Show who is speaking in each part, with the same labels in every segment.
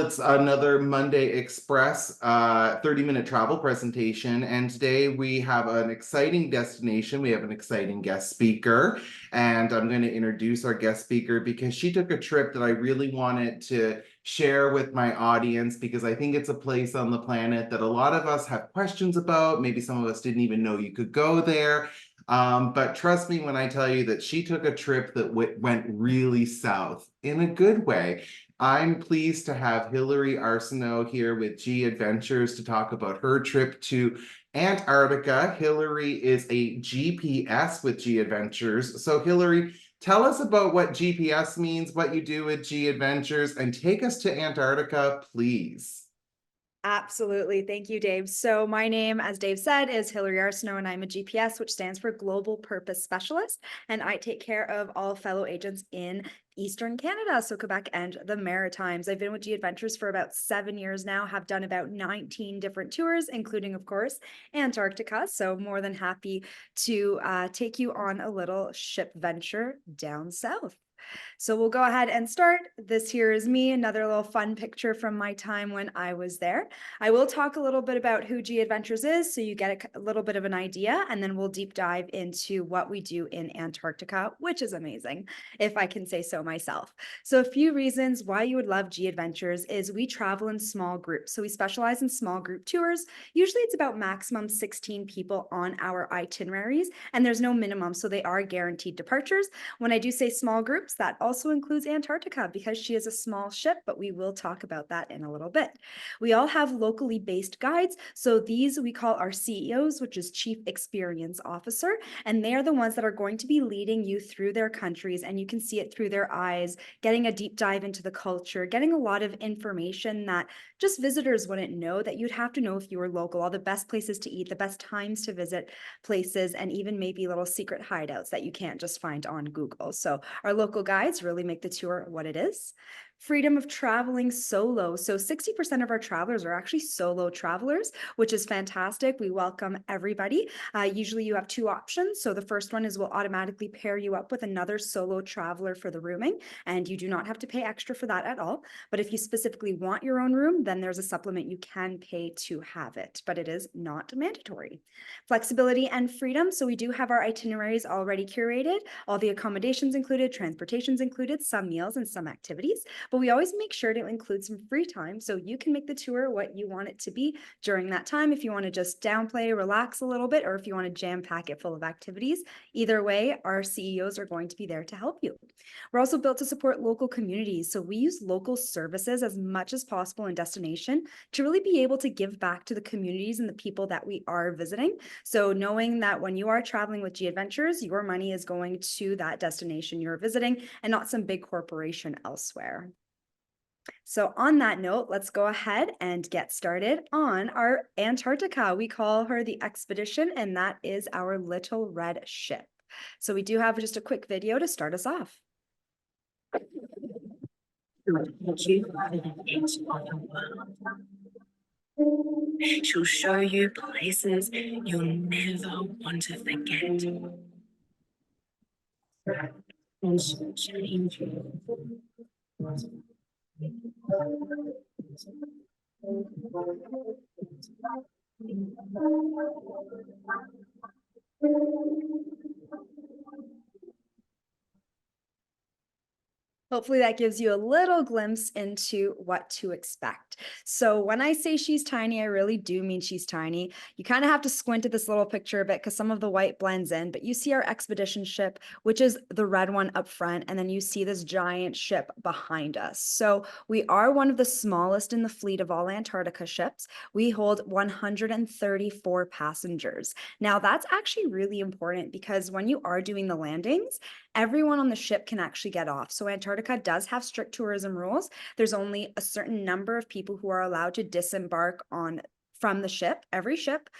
Speaker 1: it's another Monday Express 30-minute travel presentation. And today we have an exciting destination. We have an exciting guest speaker. And I'm going to introduce our guest speaker because she took a trip that I really wanted to share with my audience because I think it's a place on the planet that a lot of us have questions about. Maybe some of us didn't even know you could go there. But trust me when I tell you that she took a trip that went really south in a good way. I'm pleased to have Hilary Arsenault here with G Adventures to talk about her trip to Antarctica. Hilary is a GPS with G Adventures. So Hilary, tell us about what GPS means, what you do with G Adventures, and take us to Antarctica, please.
Speaker 2: Absolutely. Thank you, Dave. So my name, as Dave said, is Hilary Arsenault, and I'm a GPS, which stands for Global Purpose Specialist. And I take care of all fellow agents in Eastern Canada, so Quebec and the Maritimes. I've been with G Adventures for about 7 years now, have done about 19 different tours, including, of course, Antarctica. So more than happy to take you on a little ship venture down south. So we'll go ahead and start. This here is me, another little fun picture from my time when I was there. I will talk a little bit about who G Adventures is so you get a little bit of an idea, and then we'll deep dive into what we do in Antarctica, which is amazing, if I can say so myself. So a few reasons why you would love G Adventures is we travel in small groups. So we specialize in small group tours. Usually it's about maximum 16 people on our itineraries, and there's no minimum, so they are guaranteed departures. When I do say small groups, that also includes Antarctica because she is a small ship, but we will talk about that in a little bit. We all have locally based guides. So these we call our CEOs, which is Chief Experience Officer, and they are the ones that are going to be leading you through their countries, and you can see it through their eyes, getting a deep dive into the culture, getting a lot of information that just visitors wouldn't know that you'd have to know if you were local, all the best places to eat, the best times to visit places, and even maybe little secret hideouts that you can't just find on Google. So our local guides really make the tour what it is. Freedom of traveling solo. So 60% of our travelers are actually solo travelers, which is fantastic. We welcome everybody. Usually you have two options. So the first one is we'll automatically pair you up with another solo traveler for the rooming, and you do not have to pay extra for that at all. But if you specifically want your own room, then there's a supplement you can pay to have it, but it is not mandatory. Flexibility and freedom. So we do have our itineraries already curated, all the accommodations included, transportation's included, some meals and some activities. But we always make sure to include some free time so you can make the tour what you want it to be during that time. If you want to just downplay, relax a little bit, or if you want to jam pack it full of activities, either way, our CEOs are going to be there to help you. We're also built to support local communities. So we use local services as much as possible in destination to really be able to give back to the communities and the people that we are visiting. So knowing that when you are traveling with G Adventures, your money is going to that destination you're visiting and not some big corporation elsewhere. So on that note, let's go ahead and get started on our Antarctica. We call her the expedition, and that is our little red ship. So we do have just a quick video to start us off.
Speaker 3: She'll show you places you'll never want to forget. And she'll change you.
Speaker 2: Hopefully that gives you a little glimpse into what to expect. So when I say she's tiny, I really do mean she's tiny. You kind of have to squint at this little picture a bit because some of the white blends in, but you see our expedition ship, which is the red one up front, and then you see this giant ship behind us. So we are one of the smallest in the fleet of all Antarctica ships. We hold 134 passengers. Now that's actually really important because when you are doing the landings, everyone on the ship can actually get off. So Antarctica does have strict tourism rules. There's only a certain number of people who are allowed to disembark from the ship, every ship,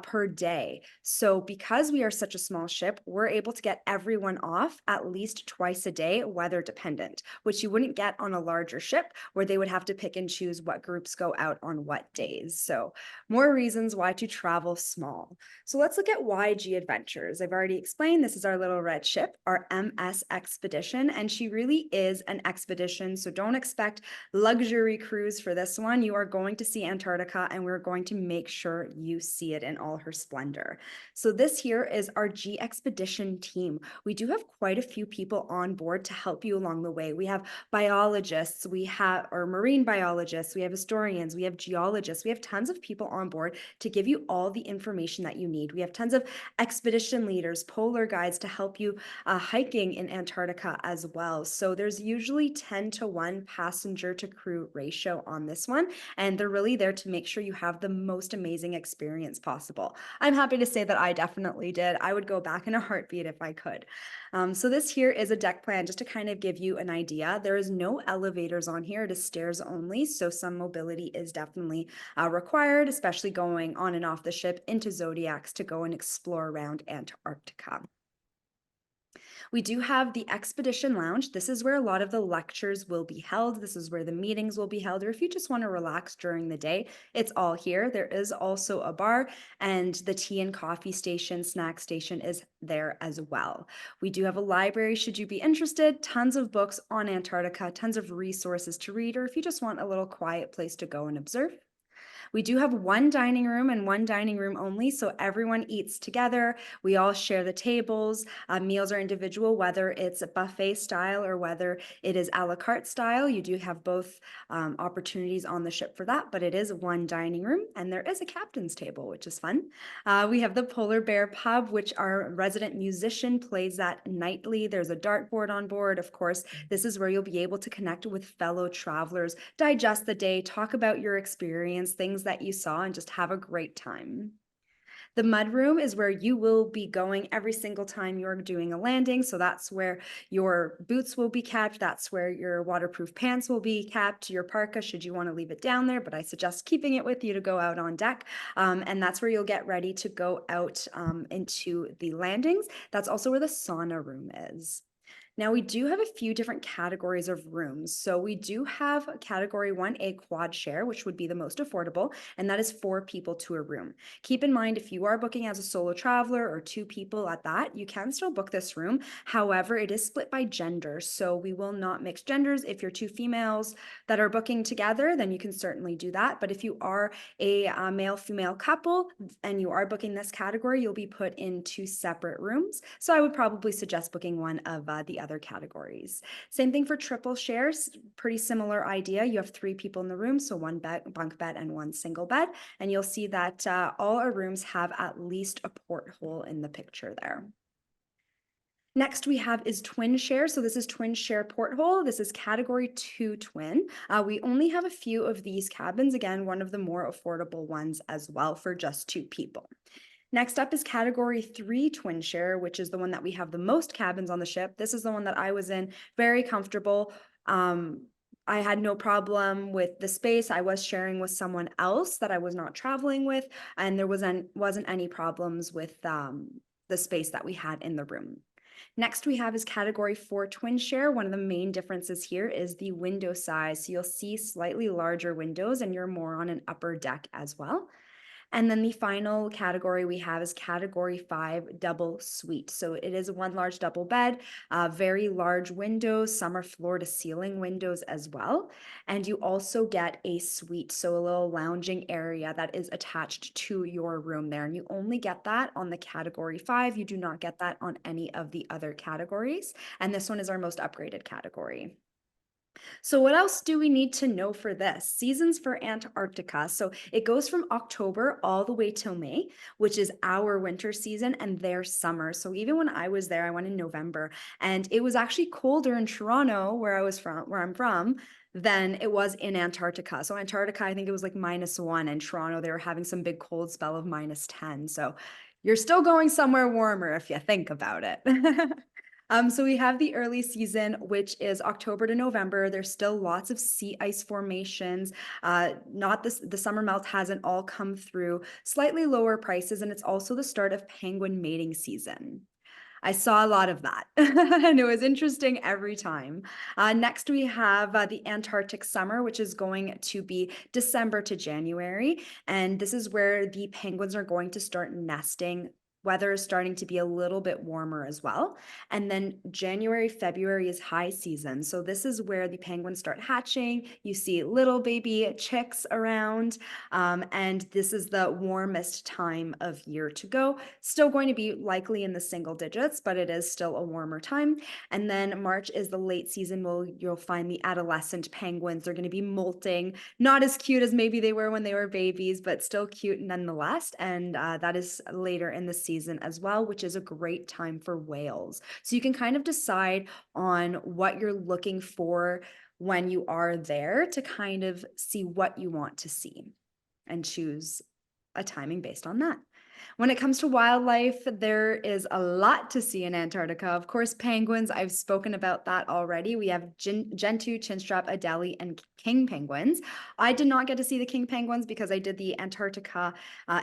Speaker 2: per day. So because we are such a small ship, we're able to get everyone off at least twice a day, weather dependent, which you wouldn't get on a larger ship where they would have to pick and choose what groups go out on what days. So more reasons why to travel small. So let's look at YG Adventures. I've already explained this is our little red ship, our MS Expedition, and she really is an expedition. So don't expect luxury cruise for this one. You are going to see Antarctica, and we're going to make sure you see it in all her splendor. So this here is our G Expedition team. We do have quite a few people on board to help you along the way. We have biologists, we have or marine biologists, we have historians, we have geologists, we have tons of people on board to give you all the information that you need. We have tons of expedition leaders, polar guides to help you hiking in Antarctica as well. So there's usually 10-to-1 passenger to crew ratio on this one, and they're really there to make sure you have the most amazing experience possible. I'm happy to say that I definitely did. I would go back in a heartbeat if I could. So this here is a deck plan just to kind of give you an idea. There is no elevators on here. It is stairs only, so some mobility is definitely required, especially going on and off the ship into zodiacs to go and explore around Antarctica. We do have the Expedition Lounge. This is where a lot of the lectures will be held. This is where the meetings will be held, or if you just want to relax during the day, it's all here. There is also a bar, and the tea and coffee station, snack station is there as well. We do have a library should you be interested, tons of books on Antarctica, tons of resources to read, or if you just want a little quiet place to go and observe. We do have one dining room and one dining room only, so everyone eats together. We all share the tables. Meals are individual, whether it's a buffet style or whether it is a la carte style. You do have both opportunities on the ship for that, but it is one dining room, and there is a captain's table, which is fun. We have the Polar Bear Pub, which our resident musician plays that nightly. There's a dartboard on board. Of course, this is where you'll be able to connect with fellow travelers, digest the day, talk about your experience, things that you saw, and just have a great time. The mud room is where you will be going every single time you're doing a landing. So that's where your boots will be kept. That's where your waterproof pants will be kept, your parka, should you want to leave it down there, but I suggest keeping it with you to go out on deck. And that's where you'll get ready to go out into the landings. That's also where the sauna room is. Now, we do have a few different categories of rooms. So we do have category 1A quad share, which would be the most affordable, and that is 4 people to a room. Keep in mind, if you are booking as a solo traveler or 2 people at that, you can still book this room. However, it is split by gender, so we will not mix genders. If you're 2 females that are booking together, then you can certainly do that. But if you are a male-female couple and you are booking this category, you'll be put in 2 separate rooms. So I would probably suggest booking one of the other categories. Same thing for triple shares, pretty similar idea. You have 3 people in the room, so 1 bunk bed and 1 single bed. And you'll see that all our rooms have at least a porthole in the picture there. Next we have is twin share. So this is twin share porthole. This is category 2 twin. We only have a few of these cabins. Again, one of the more affordable ones as well for just 2 people. Next up is category 3 twin share, which is the one that we have the most cabins on the ship. This is the one that I was in, very comfortable. I had no problem with the space. I was sharing with someone else that I was not traveling with, and there wasn't any problems with the space that we had in the room. Next we have is category 4 twin share. One of the main differences here is the window size. So you'll see slightly larger windows and you're more on an upper deck as well. And then the final category we have is category 5 double suite. So it is 1 large double bed, very large windows. Some are floor to ceiling windows as well. And you also get a suite, so a little lounging area that is attached to your room there. And you only get that on the category 5. You do not get that on any of the other categories. And this one is our most upgraded category. So what else do we need to know for this? Seasons for Antarctica. So it goes from October all the way till May, which is our winter season and their summer. So even when I was there, I went in November, and it was actually colder in Toronto, where I'm from, than it was in Antarctica. So Antarctica, I think it was like -1, and Toronto, they were having some big cold spell of -10. So you're still going somewhere warmer if you think about it. So we have the early season, which is October to November. There's still lots of sea ice formations. Not this, the summer melt hasn't all come through. Slightly lower prices, and it's also the start of penguin mating season. I saw a lot of that, and it was interesting every time. Next, we have the Antarctic summer, which is going to be December to January. And this is where the penguins are going to start nesting. Weather is starting to be a little bit warmer as well. And then January, February is high season. So this is where the penguins start hatching. You see little baby chicks around. And this is the warmest time of year to go. Still going to be likely in the single digits, but it is still a warmer time. And then March is the late season where you'll find the adolescent penguins. They're going to be molting, not as cute as maybe they were when they were babies, but still cute nonetheless. And that is later in the season as well, which is a great time for whales. So you can kind of decide on what you're looking for when you are there to kind of see what you want to see and choose a timing based on that. When it comes to wildlife, there is a lot to see in Antarctica. Of course, penguins, I've spoken about that already. We have Gentoo, chinstrap, Adelie, and king penguins. I did not get to see the king penguins because I did the Antarctica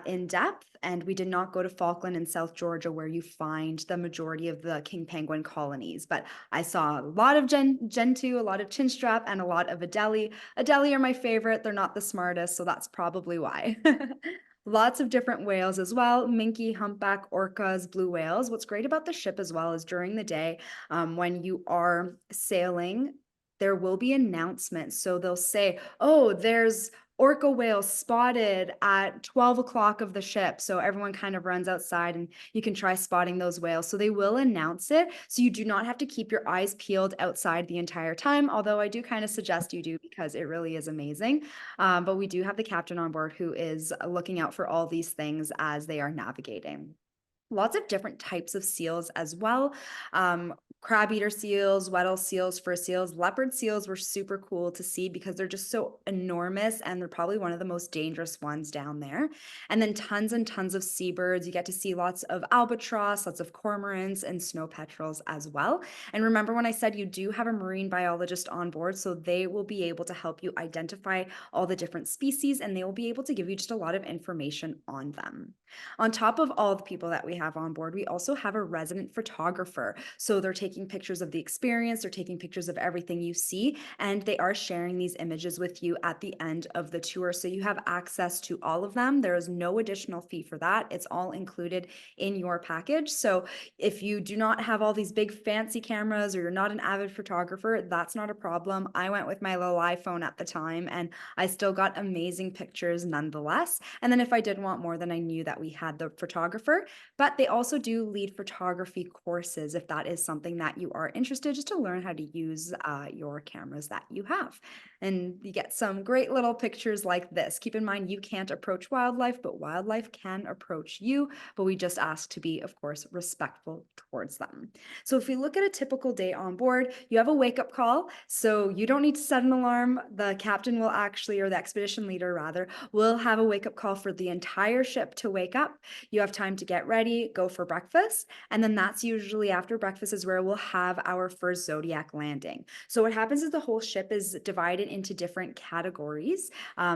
Speaker 2: in depth, and we did not go to Falkland and South Georgia where you find the majority of the king penguin colonies. But I saw a lot of Gentoo, a lot of chinstrap, and a lot of Adelie. Adelie are my favorite. They're not the smartest, so that's probably why. Lots of different whales as well, minke, humpback, orcas, blue whales. What's great about the ship as well is during the day, when you are sailing, there will be announcements. So they'll say, oh, there's orca whales spotted at 12 o'clock of the ship. So everyone kind of runs outside and you can try spotting those whales. So they will announce it. So you do not have to keep your eyes peeled outside the entire time, although I do kind of suggest you do because it really is amazing. But we do have the captain on board who is looking out for all these things as they are navigating. Lots of different types of seals as well. Crab eater seals, Weddell seals, fur seals, leopard seals were super cool to see because they're just so enormous and they're probably one of the most dangerous ones down there. And then tons and tons of seabirds. You get to see lots of albatross, lots of cormorants, and snow petrels as well. And remember when I said you do have a marine biologist on board, so they will be able to help you identify all the different species and they will be able to give you just a lot of information on them. On top of all the people that we have on board, we also have a resident photographer. So they're taking pictures of the experience, they're taking pictures of everything you see, and they are sharing these images with you at the end of the tour. So you have access to all of them. There is no additional fee for that. It's all included in your package. So if you do not have all these big fancy cameras or you're not an avid photographer, that's not a problem. I went with my little iPhone at the time and I still got amazing pictures nonetheless. And then if I did want more, then I knew that we had the photographer, but they also do lead photography courses if that is something that you are interested, just to learn how to use your cameras that you have. And you get some great little pictures like this. Keep in mind, you can't approach wildlife, but wildlife can approach you, but we just ask to be, of course, respectful towards them. So if we look at a typical day on board, you have a wake-up call, so you don't need to set an alarm. The captain will actually, or the expedition leader rather, will have a wake-up call for the entire ship to wake up. You have time to get ready, go for breakfast, and then that's usually after breakfast is where we'll have our first zodiac landing. So what happens is the whole ship is divided into different categories.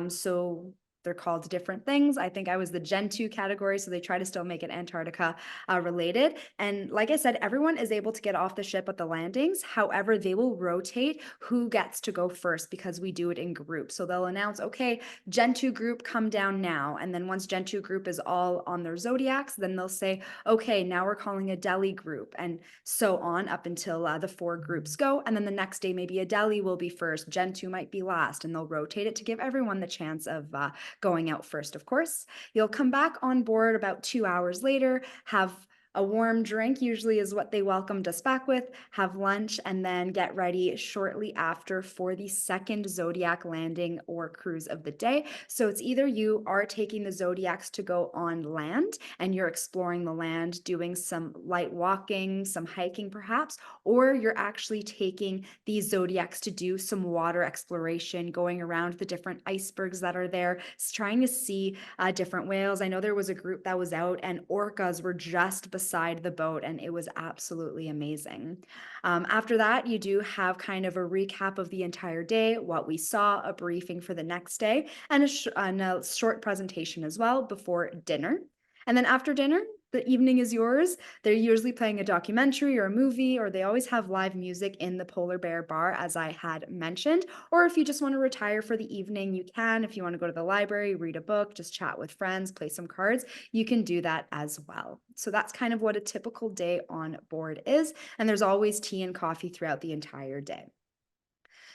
Speaker 2: So they're called different things. I think I was the Gen 2 category, so they try to still make it Antarctica related. And like I said, everyone is able to get off the ship at the landings. However, they will rotate who gets to go first because we do it in groups. So they'll announce, okay, Gen 2 group, come down now. And then once Gen 2 group is all on their zodiacs, then they'll say, okay, now we're calling a Delhi group, and so on up until the 4 groups go. And then the next day, maybe a Delhi will be first, Gen 2 might be last, and they'll rotate it to give everyone the chance of going out first, of course. You'll come back on board about 2 hours later, have a warm drink usually is what they welcomed us back with, have lunch, and then get ready shortly after for the second Zodiac landing or cruise of the day. So it's either you are taking the Zodiacs to go on land and you're exploring the land, doing some light walking, some hiking perhaps, or you're actually taking these Zodiacs to do some water exploration, going around the different icebergs that are there, trying to see different whales. I know there was a group that was out and orcas were just beside beside the boat, and it was absolutely amazing. After that, you do have kind of a recap of the entire day, what we saw, a briefing for the next day, and a short presentation as well before dinner. And then after dinner, the evening is yours. They're usually playing a documentary or a movie, or they always have live music in the Polar Bear Bar, as I had mentioned. Or if you just want to retire for the evening, you can. If you want to go to the library, read a book, just chat with friends, play some cards, you can do that as well. So that's kind of what a typical day on board is. And there's always tea and coffee throughout the entire day.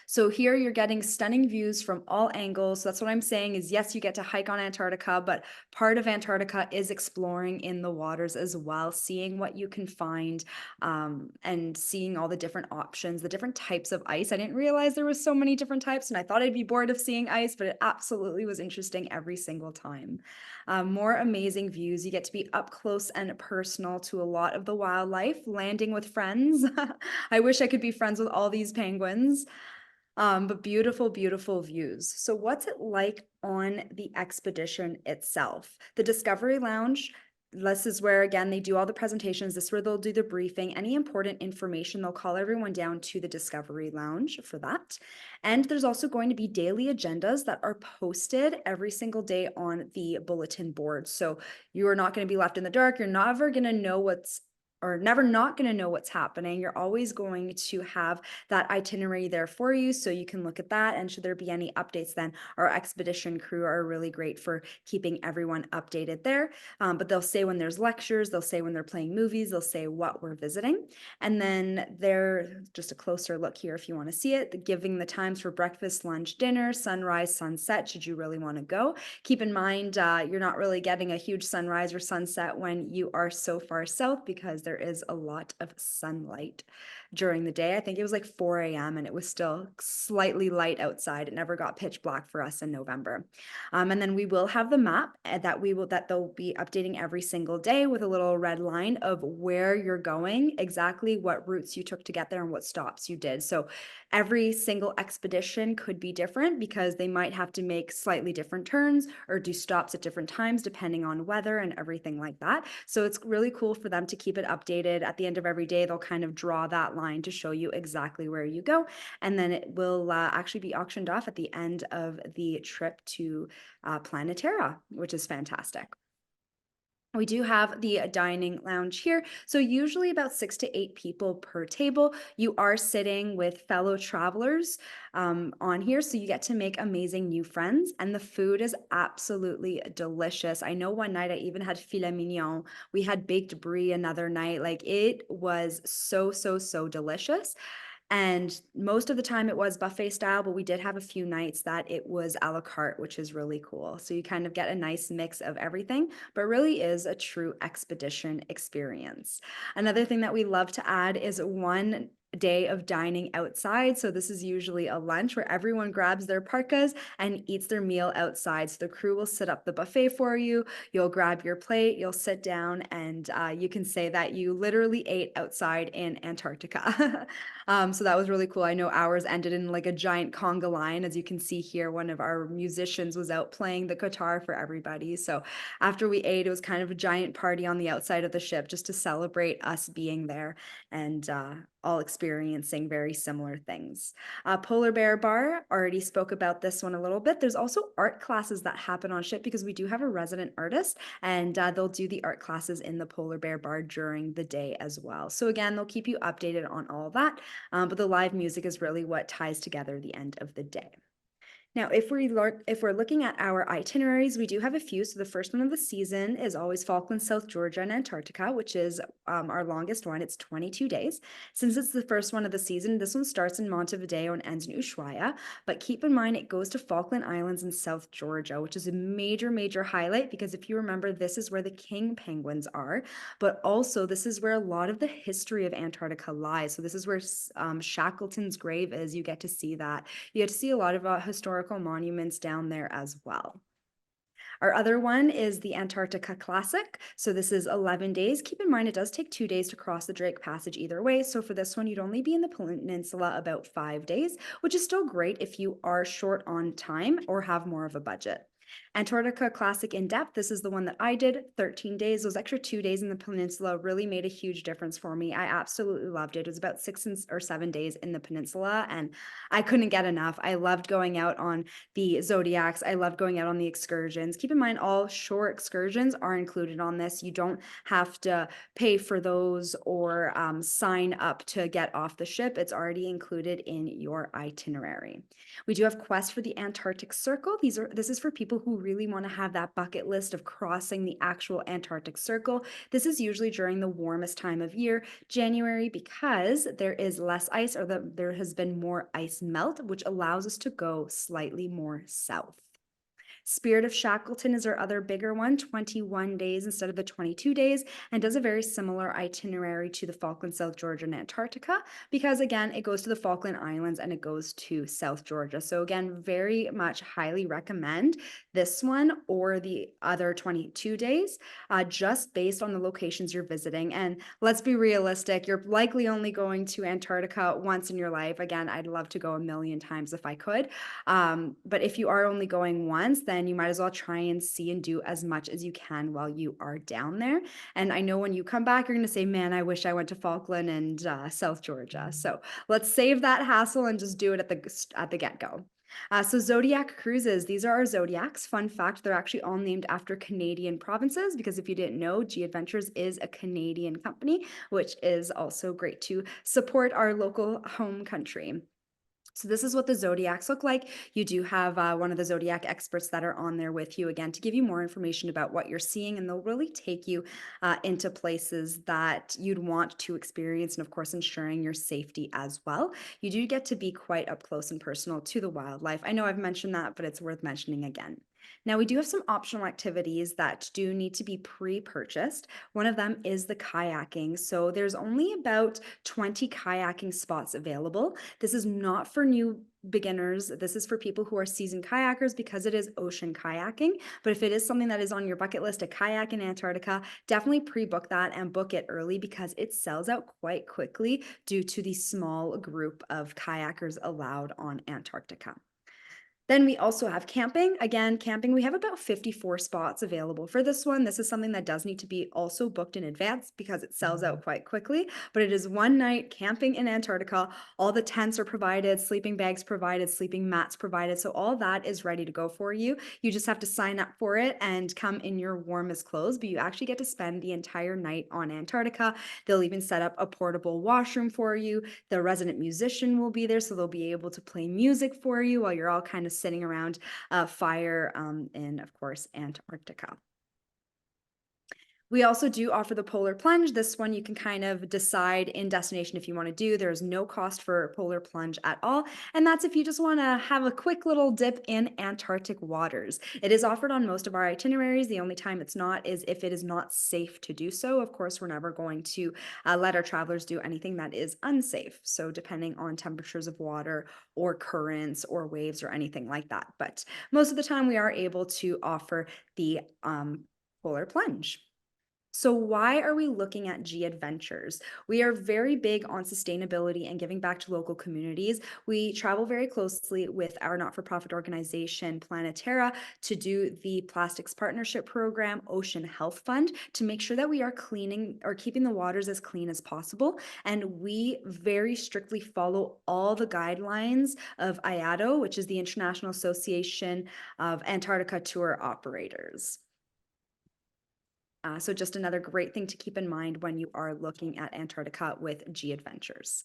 Speaker 2: So here you're getting stunning views from all angles. So that's what I'm saying is, yes, you get to hike on Antarctica, but part of Antarctica is exploring in the waters as well, seeing what you can find, and seeing all the different options, the different types of ice. I didn't realize there was so many different types, and I thought I'd be bored of seeing ice, but it absolutely was interesting every single time. More amazing views. You get to be up close and personal to a lot of the wildlife, landing with friends. I wish I could be friends with all these penguins. But beautiful, beautiful views. So what's it like on the expedition itself? The Discovery Lounge, this is where, again, they do all the presentations. This is where they'll do the briefing. Any important information, they'll call everyone down to the Discovery Lounge for that. And there's also going to be daily agendas that are posted every single day on the bulletin board. So you are not going to be left in the dark. You're never going to know never not going to know what's happening. You're always going to have that itinerary there for you, so you can look at that. And should there be any updates, then our expedition crew are really great for keeping everyone updated there. But they'll say when there's lectures, they'll say when they're playing movies, they'll say what we're visiting. And then they're just a closer look here if you want to see it, giving the times for breakfast, lunch, dinner, sunrise, sunset, should you really want to go. Keep in mind, you're not really getting a huge sunrise or sunset when you are so far south, because there is a lot of sunlight during the day. I think it was like 4 a.m. and it was still slightly light outside. It never got pitch black for us in November. And then we will have the map that they'll be updating every single day with a little red line of where you're going, exactly what routes you took to get there and what stops you did. So every single expedition could be different, because they might have to make slightly different turns or do stops at different times depending on weather and everything like that. So it's really cool for them to keep it updated. At the end of every day, they'll kind of draw that line to show you exactly where you go. And then it will actually be auctioned off at the end of the trip to Planetara, which is fantastic. We do have the dining lounge here. So usually about 6 to 8 people per table. You are sitting with fellow travelers on here, so you get to make amazing new friends, and the food is absolutely delicious. I know one night I even had filet mignon. We had baked brie another night. Like, it was so, so, so delicious. And most of the time it was buffet style, but we did have a few nights that it was a la carte, which is really cool. So you kind of get a nice mix of everything, but really is a true expedition experience. Another thing that we love to add is one day of dining outside. So this is usually a lunch where everyone grabs their parkas and eats their meal outside. So the crew will set up the buffet for you. You'll grab your plate, you'll sit down, and you can say that you literally ate outside in Antarctica. So that was really cool. I know ours ended in like a giant conga line. As you can see here, one of our musicians was out playing the guitar for everybody. So after we ate, it was kind of a giant party on the outside of the ship just to celebrate us being there and all experiencing very similar things. Polar Bear Bar, already spoke about this one a little bit. There's also art classes that happen on ship, because we do have a resident artist, and they'll do the art classes in the Polar Bear Bar during the day as well. So again, they'll keep you updated on all that, but the live music is really what ties together the end of the day. Now, if we're looking at our itineraries, we do have a few. So the first one of the season is always Falkland, South Georgia, and Antarctica, which is our longest one. It's 22 days. Since it's the first one of the season, this one starts in Montevideo and ends in Ushuaia. But keep in mind, it goes to Falkland Islands in South Georgia, which is a major, major highlight, because if you remember, this is where the king penguins are. But also, this is where a lot of the history of Antarctica lies. So this is where Shackleton's grave is. You get to see that. You get to see a lot of historical monuments down there as well. Our other one is the Antarctica Classic. So this is 11 days. Keep in mind, it does take 2 days to cross the Drake Passage either way. So for this one, you'd only be in the peninsula about 5 days, which is still great if you are short on time or have more of a budget. Antarctica Classic in Depth, this is the one that I did, 13 days. Those extra 2 days in the peninsula really made a huge difference for me. I absolutely loved it. It was about 6 or 7 days in the peninsula, and I couldn't get enough. I loved going out on the zodiacs. I loved going out on the excursions. Keep in mind, all shore excursions are included on this. You don't have to pay for those or sign up to get off the ship. It's already included in your itinerary. We do have quests for the Antarctic Circle. This is for people who really want to have that bucket list of crossing the actual Antarctic Circle. This is usually during the warmest time of year, January, because there is less ice, or there has been more ice melt, which allows us to go slightly more south. Spirit of Shackleton is our other bigger one, 21 days instead of the 22 days, and does a very similar itinerary to the Falkland, South Georgia, and Antarctica, because again, it goes to the Falkland Islands and it goes to South Georgia. So again, very much highly recommend this one or the other 22 days, just based on the locations you're visiting. And let's be realistic, you're likely only going to Antarctica once in your life. Again, I'd love to go a million times if I could. But if you are only going once, then you might as well try and see and do as much as you can while you are down there. And I know when you come back, you're going to say, man, I wish I went to Falkland and South Georgia. So let's save that hassle and just do it at the get-go. So Zodiac Cruises, these are our Zodiacs. Fun fact, they're actually all named after Canadian provinces, because if you didn't know, G Adventures is a Canadian company, which is also great to support our local home country. So this is what the Zodiacs look like. You do have one of the Zodiac experts that are on there with you, again, to give you more information about what you're seeing, and they'll really take you into places that you'd want to experience, and of course, ensuring your safety as well. You do get to be quite up close and personal to the wildlife. I know I've mentioned that, but it's worth mentioning again. Now, we do have some optional activities that do need to be pre-purchased. One of them is the kayaking. So there's only about 20 kayaking spots available. This is not for new beginners. This is for people who are seasoned kayakers, because it is ocean kayaking. But if it is something that is on your bucket list, a kayak in Antarctica, definitely pre-book that and book it early, because it sells out quite quickly due to the small group of kayakers allowed on Antarctica. Then we also have camping. Again, camping, we have about 54 spots available for this one. This is something that does need to be also booked in advance, because it sells out quite quickly, but it is one night camping in Antarctica. All the tents are provided, sleeping bags provided, sleeping mats provided. So all that is ready to go for you. You just have to sign up for it and come in your warmest clothes, but you actually get to spend the entire night on Antarctica. They'll even set up a portable washroom for you. The resident musician will be there, so they'll be able to play music for you while you're all kind of sitting around a fire in, of course, Antarctica. We also do offer the polar plunge. This one you can kind of decide in destination if you want to do. There's no cost for polar plunge at all. And that's if you just want to have a quick little dip in Antarctic waters. It is offered on most of our itineraries. The only time it's not is if it is not safe to do so. Of course, we're never going to let our travelers do anything that is unsafe. So depending on temperatures of water or currents or waves or anything like that. But most of the time we are able to offer the polar plunge. So why are we looking at G Adventures? We are very big on sustainability and giving back to local communities. We travel very closely with our not-for-profit organization, Planetara, to do the Plastics Partnership Program, Ocean Health Fund, to make sure that we are cleaning or keeping the waters as clean as possible. And we very strictly follow all the guidelines of IATO, which is the International Association of Antarctica Tour Operators. So just another great thing to keep in mind when you are looking at Antarctica with G Adventures.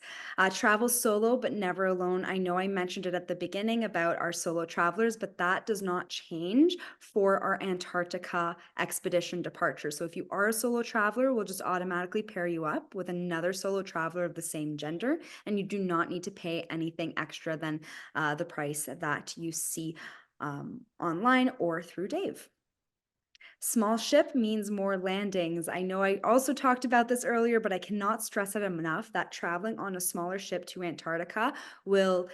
Speaker 2: Travel solo, but never alone. I know I mentioned it at the beginning about our solo travelers, but that does not change for our Antarctica expedition departure. So if you are a solo traveler, we'll just automatically pair you up with another solo traveler of the same gender, and you do not need to pay anything extra than the price that you see online or through Dave. Small ship means more landings. I know I also talked about this earlier, but I cannot stress it enough that traveling on a smaller ship to Antarctica will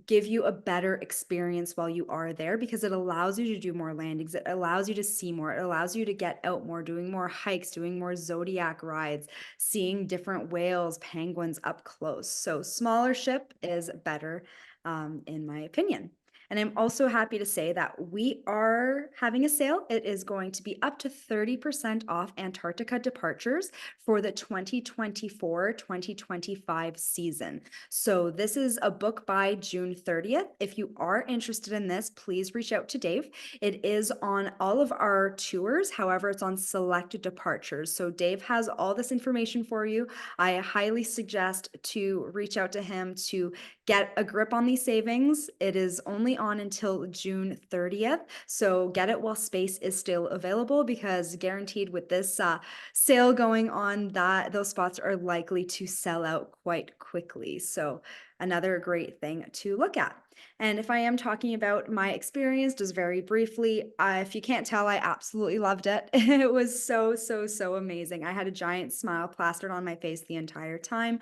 Speaker 2: give you a better experience while you are there, because it allows you to do more landings. It allows you to see more. It allows you to get out more, doing more hikes, doing more zodiac rides, seeing different whales, penguins up close. So smaller ship is better, in my opinion. And I'm also happy to say that we are having a sale. It is going to be up to 30% off Antarctica departures for the 2024-2025 season. So this is a book by June 30th. If you are interested in this, please reach out to Dave. It is on all of our tours. However, it's on selected departures. So Dave has all this information for you. I highly suggest to reach out to him to get a grip on these savings. It is only on until June 30th. So get it while space is still available, because guaranteed with this sale going on, that those spots are likely to sell out quite quickly. So another great thing to look at. And if I am talking about my experience, just very briefly, if you can't tell, I absolutely loved it. It was so, so, so amazing. I had a giant smile plastered on my face the entire time.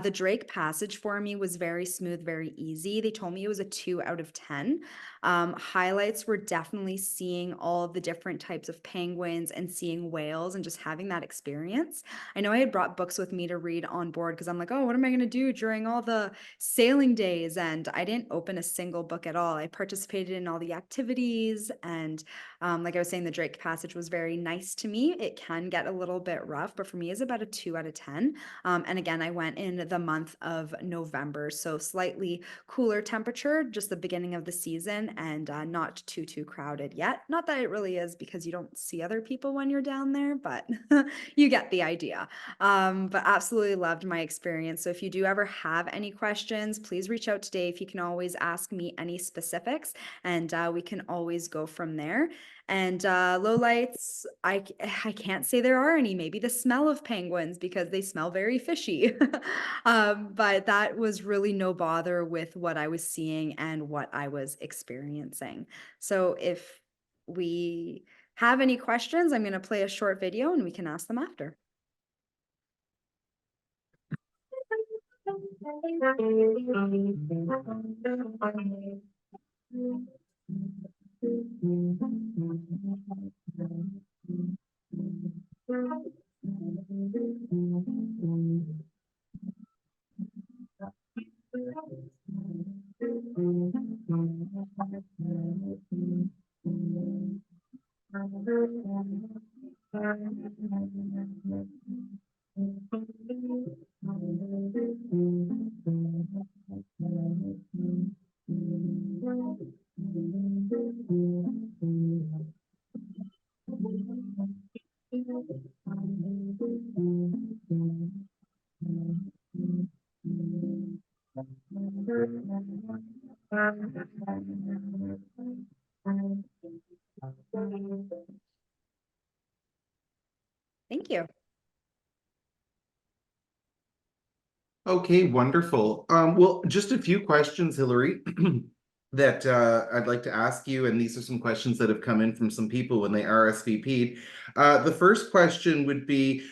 Speaker 2: The Drake Passage for me was very smooth, very easy. They told me it was a 2 out of 10. Highlights were definitely seeing all of the different types of penguins and seeing whales and just having that experience. I know I had brought books with me to read on board because I'm like, oh, what am I going to do during all the sailing days? And I didn't open a single book at all. I participated in all the activities, and like I was saying, the Drake Passage was very nice to me. It can get a little bit rough, but for me, it's about a 2 out of 10. And again, I went in the month of November, so slightly cooler temperature, just the beginning of the season, and not too crowded yet. Not that it really is, because you don't see other people when you're down there, but you get the idea. But absolutely loved my experience. So if you do ever have any questions, please reach out to Dave. You can always ask me any specifics, and we can always go from there. And lowlights, I can't say there are any. Maybe the smell of penguins, because they smell very fishy. But that was really no bother with what I was seeing and what I was experiencing. So if we have any questions, I'm going to play a short video and we can ask them after. Thank you.
Speaker 1: Okay, wonderful. Well, just a few questions, Hilary, that I'd like to ask you, and these are some questions that have come in from some people when they RSVP'd. The first question would be,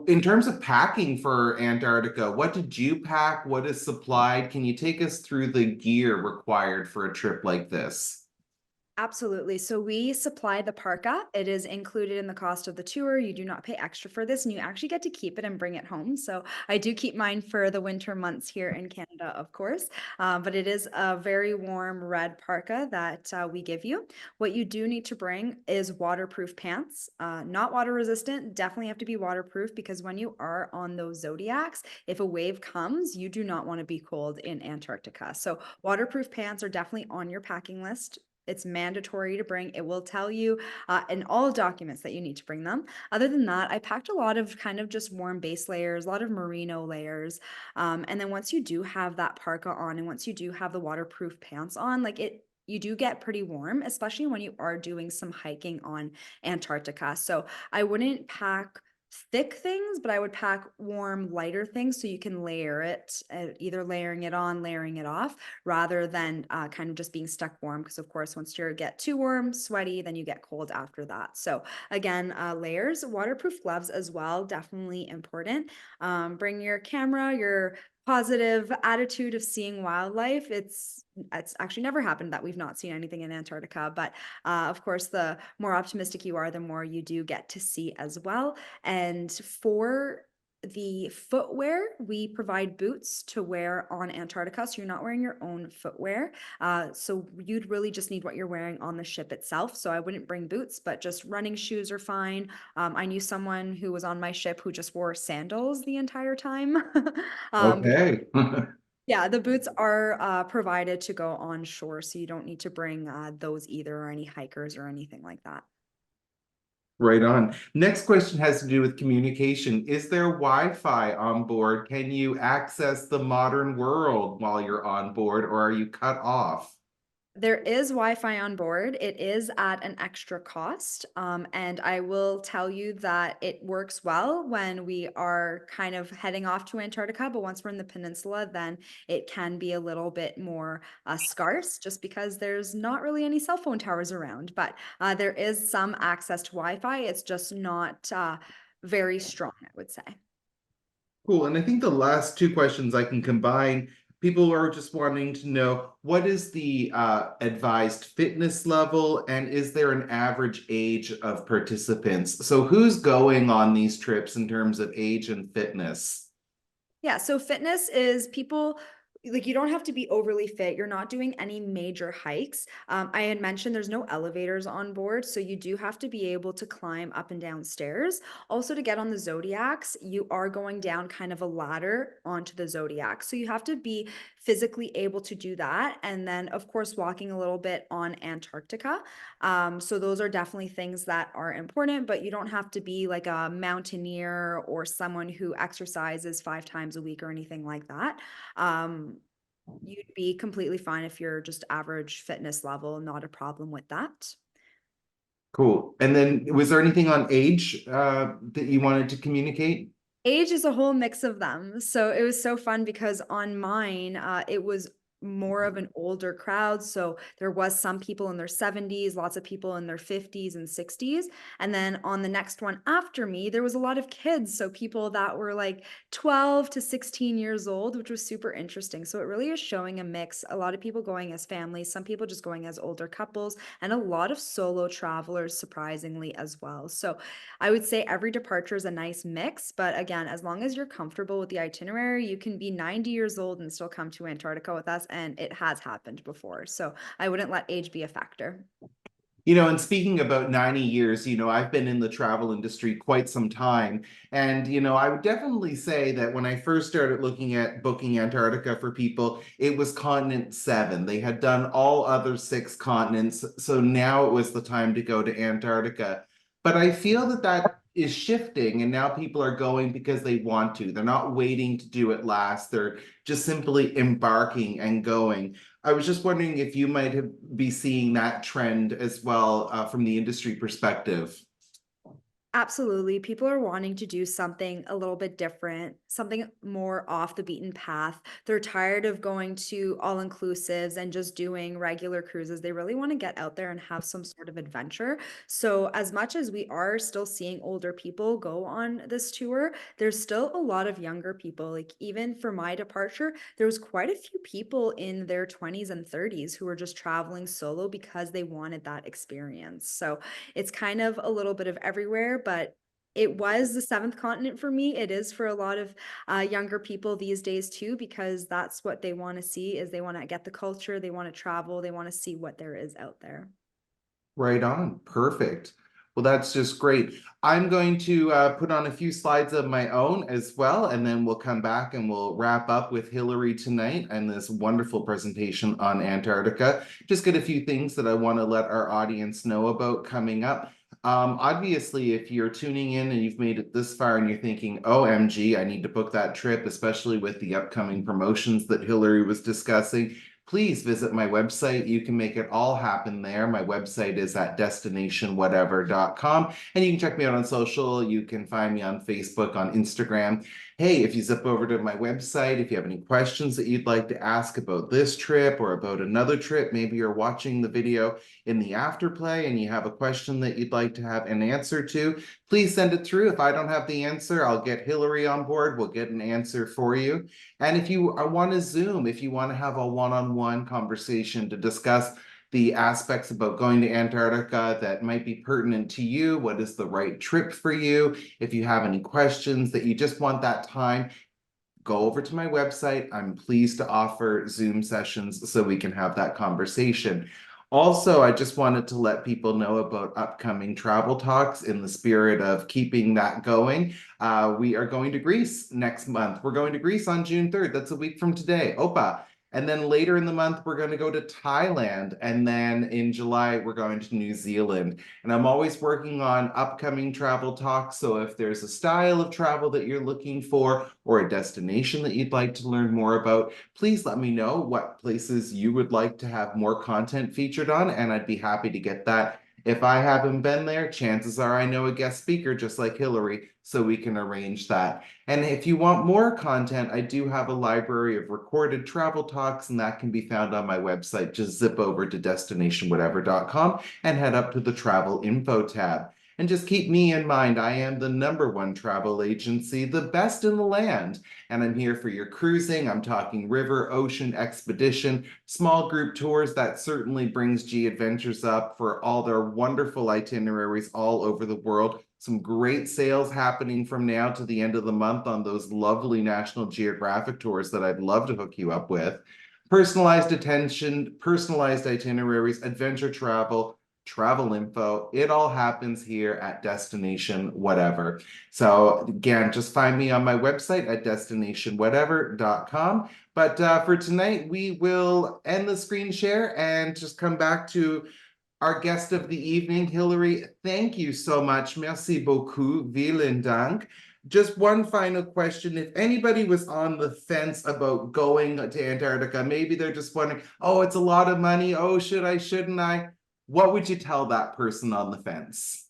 Speaker 1: in terms of packing for Antarctica, what did you pack? What is supplied? Can you take us through the gear required for a trip like this?
Speaker 2: Absolutely. So we supply the parka. It is included in the cost of the tour. You do not pay extra for this, and you actually get to keep it and bring it home. So I do keep mine for the winter months here in Canada, of course. But it is a very warm red parka that we give you. What you do need to bring is waterproof pants, not water resistant. Definitely have to be waterproof, because when you are on those zodiacs, if a wave comes, you do not want to be cold in Antarctica. So waterproof pants are definitely on your packing list. It's mandatory to bring. It will tell you in all documents that you need to bring them. Other than that, I packed a lot of kind of just warm base layers, a lot of merino layers. And then once you do have that parka on, and once you do have the waterproof pants on, you do get pretty warm, especially when you are doing some hiking on Antarctica. So I wouldn't pack thick things, but I would pack warm, lighter things so you can layer it, either layering it on, layering it off, rather than kind of just being stuck warm. Because of course, once you get too warm, sweaty, then you get cold after that. So again, layers, waterproof gloves as well, definitely important. Bring your camera, your positive attitude of seeing wildlife. It's actually never happened that we've not seen anything in Antarctica, but of course, the more optimistic you are, the more you do get to see as well. And for the footwear, we provide boots to wear on Antarctica, so you're not wearing your own footwear. So you'd really just need what you're wearing on the ship itself. So I wouldn't bring boots, but just running shoes are fine. I knew someone who was on my ship who just wore sandals the entire time. Because
Speaker 1: Okay.
Speaker 2: yeah, the boots are provided to go on shore, so you don't need to bring those either, or any hikers or anything like that.
Speaker 1: Right on. Next question has to do with communication. Is there Wi-Fi on board? Can you access the modern world while you're on board, or are you cut off?
Speaker 2: There is Wi-Fi on board. It is at an extra cost. And I will tell you that it works well when we are kind of heading off to Antarctica. But once we're in the peninsula, then it can be a little bit more scarce just because there's not really any cell phone towers around. But there is some access to Wi-Fi. It's just not very strong, I would say.
Speaker 1: Cool. And I think the last two questions I can combine. People are just wanting to know, what is the advised fitness level, and is there an average age of participants? So who's going on these trips in terms of age and fitness?
Speaker 2: Yeah, so fitness is people like you don't have to be overly fit. You're not doing any major hikes. I had mentioned there's no elevators on board, so you do have to be able to climb up and down stairs. Also, to get on the Zodiacs, you are going down kind of a ladder onto the Zodiac. So you have to be physically able to do that. And then, of course, walking a little bit on Antarctica. So those are definitely things that are important, but you don't have to be like a mountaineer or someone who exercises 5 times a week or anything like that. Um, you'd be completely fine if you're just average fitness level, not a problem with that.
Speaker 1: Cool. And then was there anything on age that you wanted to communicate?
Speaker 2: Age is a whole mix of them. So it was so fun because on mine, it was more of an older crowd. So there was some people in their 70s, lots of people in their 50s and 60s. And then on the next one after me, there was a lot of kids. So people that were like 12 to 16 years old, which was super interesting. So it really is showing a mix. A lot of people going as families, some people just going as older couples, and a lot of solo travelers, surprisingly, as well. So I would say every departure is a nice mix, but again, as long as you're comfortable with the itinerary, you can be 90 years old and still come to Antarctica with us, and it has happened before. So I wouldn't let age be a factor.
Speaker 1: And speaking about 90 years, I've been in the travel industry quite some time. And, I would definitely say that when I first started looking at booking Antarctica for people, it was continent seven. They had done all other six continents. So now it was the time to go to Antarctica. But I feel that that is shifting, and now people are going because they want to. They're not waiting to do it last. They're just simply embarking and going. I was just wondering if you might be seeing that trend as well from the industry perspective.
Speaker 2: Absolutely. People are wanting to do something a little bit different, something more off the beaten path. They're tired of going to all inclusives and just doing regular cruises. They really want to get out there and have some sort of adventure. So, as much as we are still seeing older people go on this tour, there's still a lot of younger people. Like, even for my departure, there was quite a few people in their 20s and 30s who were just traveling solo because they wanted that experience. So, it's kind of a little bit of everywhere, but it was the seventh continent for me. It is for a lot of younger people these days too, because that's what they want to see is they want to get the culture, they want to travel, they want to see what there is out there.
Speaker 1: Right on. Perfect. Well, that's just great. I'm going to put on a few slides of my own as well, and then we'll come back and we'll wrap up with Hilary tonight and this wonderful presentation on Antarctica. Just get a few things that I want to let our audience know about coming up. Obviously, if you're tuning in and you've made it this far and you're thinking, OMG, I need to book that trip, especially with the upcoming promotions that Hilary was discussing, please visit my website. You can make it all happen there. My website is at destinationwhatever.com. And you can check me out on social. You can find me on Facebook, on Instagram. Hey, if you zip over to my website, if you have any questions that you'd like to ask about this trip or about another trip, maybe you're watching the video in the afterplay and you have a question that you'd like to have an answer to, please send it through. If I don't have the answer, I'll get Hilary on board. We'll get an answer for you. And if you want to Zoom, if you want to have a one-on-one conversation to discuss the aspects about going to Antarctica that might be pertinent to you. What is the right trip for you? If you have any questions that you just want that time, go over to my website. I'm pleased to offer Zoom sessions so we can have that conversation. Also, I just wanted to let people know about upcoming travel talks in the spirit of keeping that going. We are going to Greece next month. We're going to Greece on June 3rd. That's a week from today. Opa. And then later in the month, we're going to go to Thailand. And then in July, we're going to New Zealand. And I'm always working on upcoming travel talks. So if there's a style of travel that you're looking for or a destination that you'd like to learn more about, please let me know what places you would like to have more content featured on, and I'd be happy to get that. If I haven't been there, chances are I know a guest speaker just like Hilary, so we can arrange that. And if you want more content, I do have a library of recorded travel talks, and that can be found on my website. Just zip over to destinationwhatever.com and head up to the travel info tab. And just keep me in mind, I am the #1 travel agency, the best in the land. And I'm here for your cruising. I'm talking river, ocean, expedition, small group tours. That certainly brings G Adventures up for all their wonderful itineraries all over the world. Some great sales happening from now to the end of the month on those lovely National Geographic tours that I'd love to hook you up with. Personalized attention, personalized itineraries, adventure travel, travel info. It all happens here at Destination Whatever. So again, just find me on my website at destinationwhatever.com. But for tonight, we will end the screen share and just come back to our guest of the evening, Hilary. Thank you so much. Merci beaucoup. Vielen Dank. Just one final question. If anybody was on the fence about going to Antarctica, maybe they're just wondering, oh, it's a lot of money. Oh, should I, shouldn't I? What would you tell that person on the fence?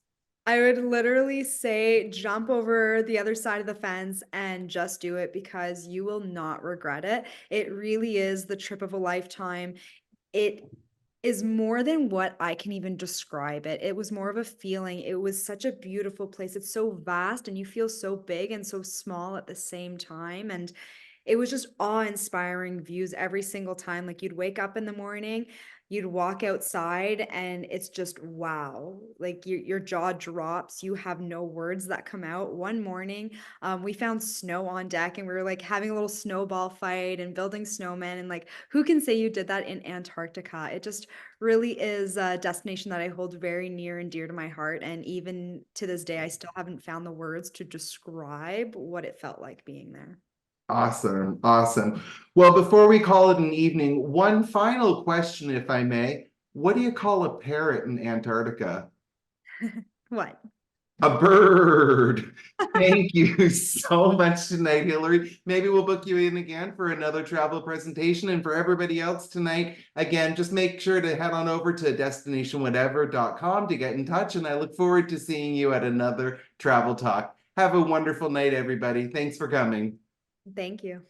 Speaker 2: I would literally say jump over the other side of the fence and just do it because you will not regret it. It really is the trip of a lifetime. It is more than what I can even describe it. It was more of a feeling. It was such a beautiful place. It's so vast and you feel so big and so small at the same time. And it was just awe-inspiring views every single time. Like you'd wake up in the morning, you'd walk outside, and it's just wow. Like your jaw drops. You have no words that come out. One morning, we found snow on deck, and we were like having a little snowball fight and building snowmen. And like, who can say you did that in Antarctica? It just really is a destination that I hold very near and dear to my heart. And even to this day, I still haven't found the words to describe what it felt like being there.
Speaker 1: Awesome, awesome. Well, before we call it an evening, one final question, if I may. What do you call a parrot in Antarctica?
Speaker 2: What?
Speaker 1: A bird. Thank you so much tonight, Hilary. Maybe we'll book you in again for another travel presentation. And for everybody else tonight, again, just make sure to head on over to destinationwhatever.com to get in touch. And I look forward to seeing you at another travel talk. Have a wonderful night, everybody. Thanks for coming.
Speaker 2: Thank you.